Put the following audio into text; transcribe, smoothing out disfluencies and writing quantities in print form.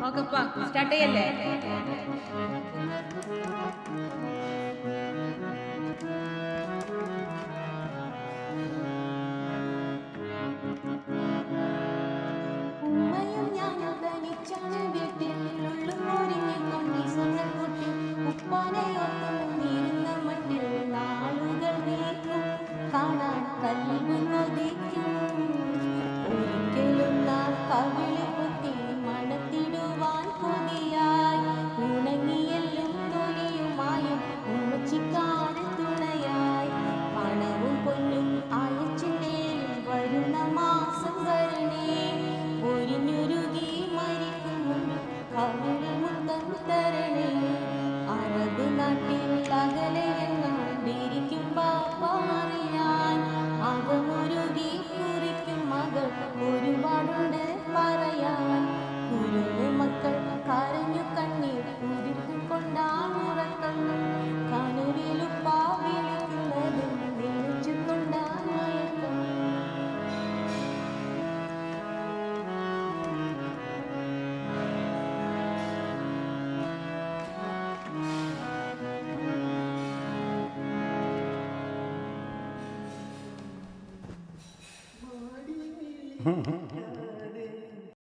ഓക്കെപ്പാ start ചെയ്യല്ലേ? ഉമ്മയും ഞാനും തനിച്ചാണ് വീട്ടിൽ ഉള്ളും ഒരുങ്ങിക്കൊണ്ട് സ്വന്തം ഉപ്പാനെ ഓർത്തുനിന്നിരുന്ന മട്ടിൽ നാളുകൾ നീക്കും കാണാൻ കൽബ് കൊതിക്കും. ഒരിക്കലും നാം കവിളി പൊത്തി മണത്തിടുവാൻ കൊതിയായി ഉണങ്ങിയെല്ലും തൊലിയുമായും ഉമ്മച്ചിക്കാട് തുണയായി പണവും പൊന്നും അയച്ചിട്ടേലും വരുന്ന മാസം വരണേ പൊരിഞ്ഞുരുകി മരിക്കും മുമ്പ് കവിളിൽ മുത്തം തരണേ. അറബ് നാട്ടിൽ അകലെയെങ്ങാണ്ടിരിക്കും ബാപ്പ അറിയാൻ അകമൊരുകി കുറിക്കും മകൾ ഒരുപാടുണ്ട് പറയാൻ. കുരുന്നു മക്കൾ കരഞ്ഞു കണ്ണീർ കുതിർത്തുകൊണ്ടാണുറക്കം കനവിലുപ്പാ വിളിക്കുന്നതും നിലച്ചുകൊണ്ടാണ് മയക്കം.